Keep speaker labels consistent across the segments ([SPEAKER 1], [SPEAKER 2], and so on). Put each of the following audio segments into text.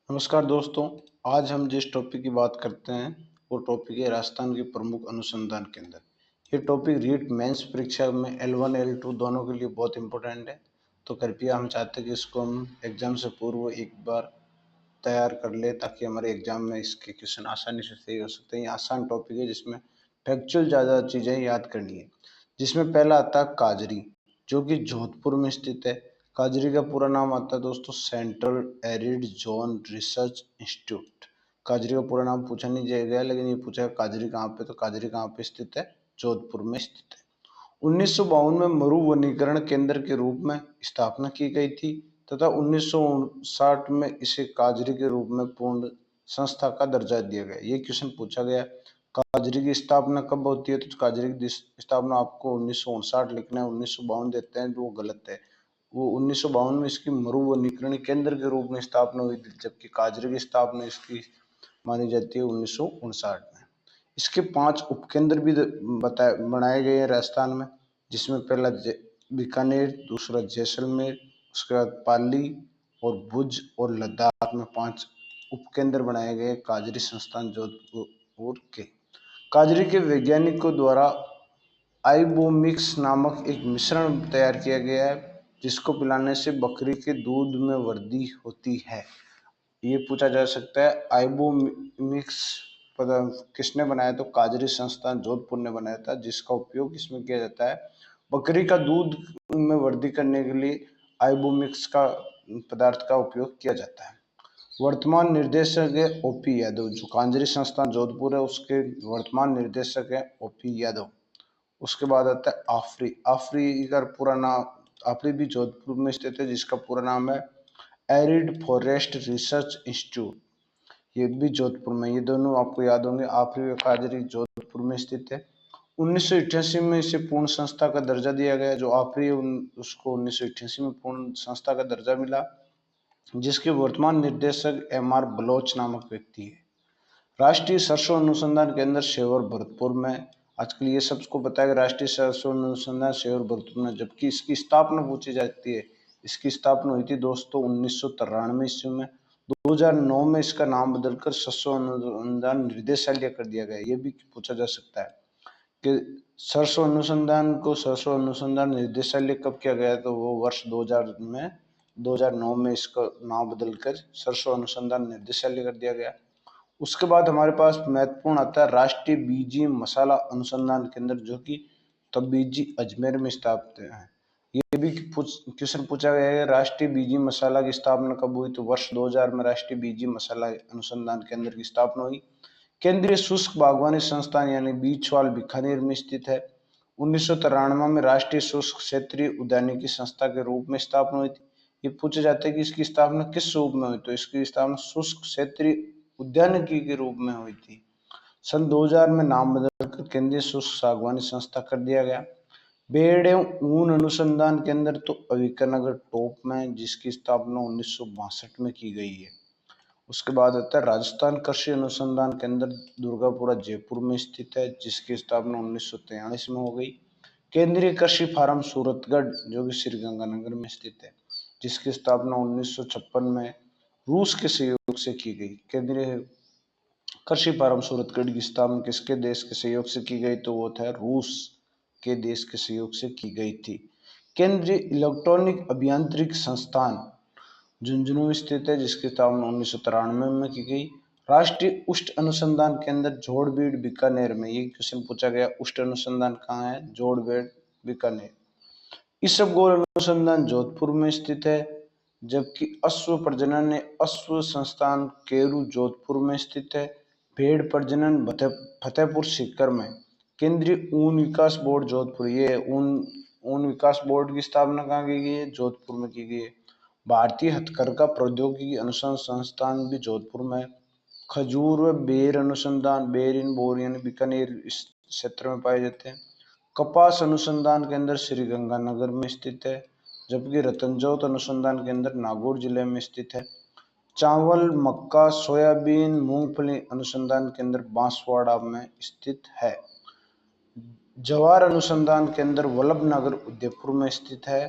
[SPEAKER 1] नमस्कार दोस्तों। आज हम जिस टॉपिक की बात करते हैं वो टॉपिक है राजस्थान के प्रमुख अनुसंधान केंद्र। ये टॉपिक रीट मेंस परीक्षा में L1 L2 दोनों के लिए बहुत इंपॉर्टेंट है। तो कृपया हम चाहते हैं कि इसको हम एग्जाम से पूर्व एक बार तैयार कर ले ताकि हमारे एग्जाम में इसके क्वेश्चन आसानी से सही हो सकते हैं। ये आसान टॉपिक है जिसमें फैक्चुअल ज़्यादा चीज़ें याद करनी है। जिसमें पहला आता है काजरी, जो कि जोधपुर में स्थित है। काजरी का पूरा नाम आता है दोस्तों central arid zone research institute. काजरी का पूरा नाम पूछा नहीं गया, लेकिन ये पूछा काजरी कहाँ पे, तो काजरी कहाँ पे स्थित है? जोधपुर में स्थित है। 1952 में मरु वनीकरण केंद्र के रूप में स्थापना की गई थी तथा 1959 में इसे काजरी के रूप में पूर्ण संस्था का दर्जा दिया गया। ये क्वेश्चन पूछा गया, काजरी की स्थापना कब होती है? तो काजरी की स्थापना आपको 1959 लिखना है, 1952 देते हैं तो वो गलत है। वो 1952 में इसकी मरु वनीकरण केंद्र के रूप में स्थापना हुई थी, जबकि काजरी की स्थापना इसकी मानी जाती है 1959 में। इसके 5 उपकेंद्र भी बनाए गए हैं राजस्थान में, जिसमें पहला बीकानेर, दूसरा जैसलमेर, उसके बाद पाली और भुज और लद्दाख में 5 उपकेंद्र बनाए गए काजरी संस्थान जोधपुर के। काजरी के वैज्ञानिकों द्वारा आइबोमिक्स नामक एक मिश्रण तैयार किया गया है, जिसको पिलाने से बकरी के दूध में वृद्धि होती है। ये पूछा जा सकता है आइबोमिक्स किसने बनाया? तो काजरी संस्थान जोधपुर ने बनाया था, जिसका उपयोग इसमें किया जाता है बकरी का दूध में वृद्धि करने के लिए। आइबोमिक्स का पदार्थ का उपयोग किया जाता है। वर्तमान निर्देशक है ओपी यादव। जो काजरी संस्थान जोधपुर है उसके वर्तमान निर्देशक है ओपी यादव। उसके बाद आता है आफरी। आफरी का पूरा नाम, आफरी भी जोधपुर में स्थित है, जिसका पूरा नाम है एरिड फॉरेस्ट रिसर्च इंस्टीट्यूट। ये भी जोधपुर में, ये दोनों आपको याद होंगे, आफरी और काजरी जोधपुर में स्थित है। 1988 में इसे पूर्ण संस्था का दर्जा दिया गया। जो आफरी उसको 1988 में पूर्ण संस्था का दर्जा मिला, जिसके वर्तमान निर्देशक MR बलोच नामक व्यक्ति है। राष्ट्रीय सरसों अनुसंधान केंद्र सेवर भरतपुर में। आजकल ये सबको पता है कि राष्ट्रीय सरसों अनुसंधान सेवर भरतपुर में, जबकि इसकी स्थापना पूछी जाती है। इसकी स्थापना हुई थी दोस्तों 1993 ईस्वी में। 2009 में इसका नाम बदलकर सरसों अनुसंधान निर्देशालय कर दिया गया। ये भी पूछा जा सकता है कि सरसों अनुसंधान को सरसों अनुसंधान निर्देशालय कब किया गया? तो वो वर्ष 2009 में इसका नाम बदलकर सरसों अनुसंधान निर्देशालय कर दिया गया। उसके बाद हमारे पास महत्वपूर्ण आता है राष्ट्रीय बीजी मसाला अनुसंधान केंद्र, जो कि तबीजी अजमेर में स्थापित है। ये भी क्वेश्चन पूछा गया है राष्ट्रीय बीजी मसाला की स्थापना कब हुई? तो वर्ष 2000 में राष्ट्रीय बीजी मसाला अनुसंधान केंद्र की स्थापना हुई। केंद्रीय शुष्क बागवानी संस्थान यानी बीचवाल बीकानेर में स्थित है। 1993 में राष्ट्रीय शुष्क क्षेत्रीय उद्यानिकी संस्था के रूप में स्थापना हुई थी। ये पूछा जाता है कि इसकी स्थापना किस रूप में हुई? तो इसकी स्थापना शुष्क क्षेत्रीय उद्यानिकी के रूप में हुई थी। सन 2000 में नाम बदलकर केंद्रीय शुष्क बागवानी संस्था कर दिया गया। भेड़ एवं ऊन अनुसंधान केंद्र तो अविका नगर टॉप में, जिसकी स्थापना 1962 में की गई है। उसके बाद आता है राजस्थान कृषि अनुसंधान केंद्र दुर्गापुरा जयपुर में स्थित है, जिसकी स्थापना 1943 में हो गई। केंद्रीय कृषि फार्म सूरतगढ़, जो कि श्रीगंगानगर में स्थित है, जिसकी स्थापना 1956 में रूस के सहयोग से की गई। केंद्रीय कृषि फार्म सूरतगढ़ की स्थापना किसके देश के सहयोग से की गई? तो वो था रूस के देश के सहयोग से की गई थी। केंद्रीय इलेक्ट्रॉनिक अभियांत्रिक संस्थान झुंझुनू स्थित है, जिसकी स्थापना 1993 में की गई। राष्ट्रीय उष्ट अनुसंधान केंद्र जोड़बीड़ बीकानेर में। ये क्वेश्चन पूछा गया, उष्ट अनुसंधान कहाँ है? जोड़बीड़ बीकानेर। इसबगोल अनुसंधान जोधपुर में स्थित है, जबकि अश्व प्रजनन अश्व संस्थान केरू जोधपुर में स्थित है। भेड़ प्रजनन फतेहपुर सीकर में। केंद्रीय ऊन विकास बोर्ड जोधपुर, ये ऊन विकास बोर्ड की स्थापना कहाँ की गई है? जोधपुर में की गई है। भारतीय हथकरघा प्रौद्योगिकी अनुसंधान संस्थान भी जोधपुर में। खजूर व बेर अनुसंधान, बेर इन बोर यानी बीकानेर इस क्षेत्र में पाए जाते हैं। कपास अनुसंधान केंद्र श्रीगंगानगर में स्थित है, जबकि रतनजोत अनुसंधान केंद्र नागौर जिले में स्थित है। चावल, मक्का, सोयाबीन, मूंगफली अनुसंधान केंद्र बांसवाड़ा में स्थित है। जवार अनुसंधान केंद्र वल्लभनगर उदयपुर में स्थित है।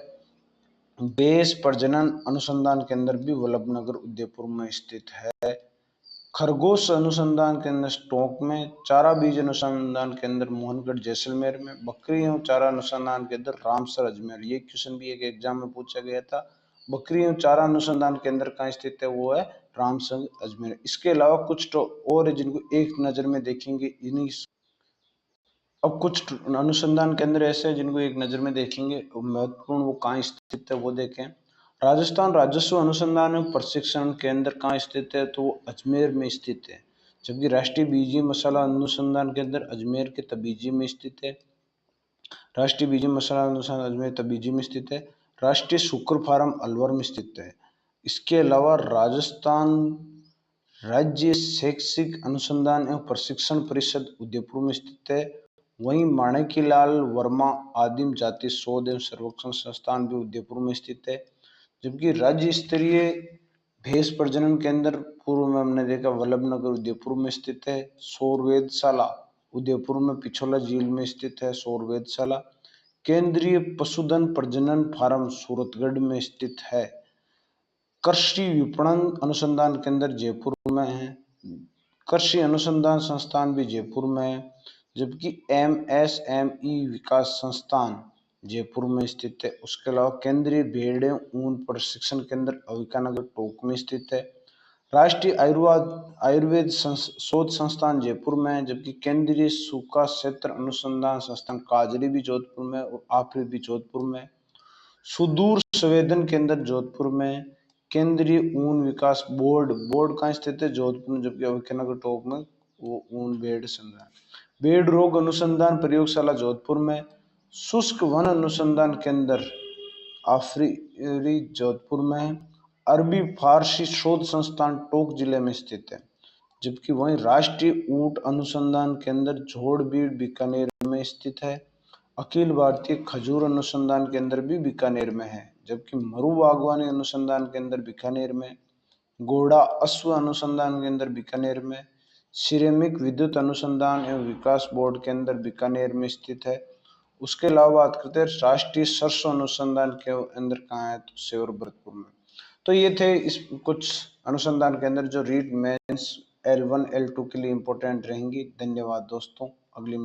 [SPEAKER 1] बेस प्रजनन अनुसंधान केंद्र भी वल्लभनगर उदयपुर में स्थित है। खरगोश अनुसंधान केंद्र टोंक में, चारा बीज अनुसंधान केंद्र मोहनगढ़ जैसलमेर में, बकरी एवं चारा अनुसंधान केंद्र रामसर अजमेर। ये क्वेश्चन भी एक एग्जाम में पूछा गया था। बकरी एवं चारा अनुसंधान केंद्र कहाँ स्थित है, वो है रामसर अजमेर। इसके अलावा कुछ तो और है जिनको एक नजर में देखेंगे इन्हीं। अब कुछ अनुसंधान केंद्र ऐसे हैं जिनको एक नजर में देखेंगे, महत्वपूर्ण वो कहाँ स्थित है वो देखें। राजस्थान राजस्व अनुसंधान एवं प्रशिक्षण केंद्र कहाँ स्थित है, तो वो अजमेर में स्थित है। जबकि राष्ट्रीय बीजी मसाला अनुसंधान केंद्र अजमेर के तबीजी में स्थित है। राष्ट्रीय बीजी मसाला अनुसंधान अजमेर तबीजी में स्थित है। राष्ट्रीय शुक्र फार्म अलवर में स्थित है। इसके अलावा राजस्थान राज्य शैक्षिक अनुसंधान एवं प्रशिक्षण परिषद उदयपुर में स्थित है। वहीं माणिक्यलाल वर्मा आदिम जाति शोध एवं सर्वेक्षण संस्थान भी उदयपुर में स्थित है। जबकि राज्य स्तरीय भैंस प्रजनन केंद्र पूर्व में हमने देखा वल्लभनगर उदयपुर में स्थित है। सौर वेधशाला उदयपुर में पिछोला झील में स्थित है सौर वेधशाला। केंद्रीय पशुधन प्रजनन फार्म सूरतगढ़ में स्थित है। कृषि विपणन अनुसंधान केंद्र जयपुर में है। कृषि अनुसंधान संस्थान भी जयपुर में है। जबकि एमएसएमई विकास संस्थान जयपुर में स्थित है। उसके अलावा केंद्रीय भेड़ एवं ऊन प्रशिक्षण केंद्र अविकानगर टोंक में स्थित है। राष्ट्रीय आयुर्वेद शोध संस्थान जयपुर में है। जबकि केंद्रीय सूखा क्षेत्र अनुसंधान संस्थान काजरी भी जोधपुर में और आफरी भी जोधपुर में। सुदूर संवेदन केंद्र जोधपुर में। केंद्रीय ऊन विकास बोर्ड कहाँ स्थित है, जोधपुर में। जबकि अविकानगर टोंक में वो ऊन भेड़ संग्रह। भेड़ रोग अनुसंधान प्रयोगशाला जोधपुर में। शुष्क वन अनुसंधान केंद्र आफरी जोधपुर में है। अरबी फारसी शोध संस्थान टोंक जिले में स्थित है। जबकि वहीं राष्ट्रीय ऊंट अनुसंधान केंद्र झोड़बीड़ बीकानेर में स्थित है। अखिल भारतीय खजूर अनुसंधान केंद्र भी बीकानेर में है। जबकि मरु बागवानी अनुसंधान केंद्र बीकानेर में। घोड़ा अश्व अनुसंधान केंद्र बीकानेर में। सिरेमिक विद्युत अनुसंधान एवं विकास बोर्ड केंद्र बीकानेर में स्थित है। उसके अलावा बात करते हैं राष्ट्रीय सरसों अनुसंधान केंद्र कहाँ है, तो सेवर भरतपुर में। तो ये थे इस कुछ अनुसंधान केंद्र जो रीट मेंस L1 L2 के लिए इंपॉर्टेंट रहेंगी। धन्यवाद दोस्तों, अगली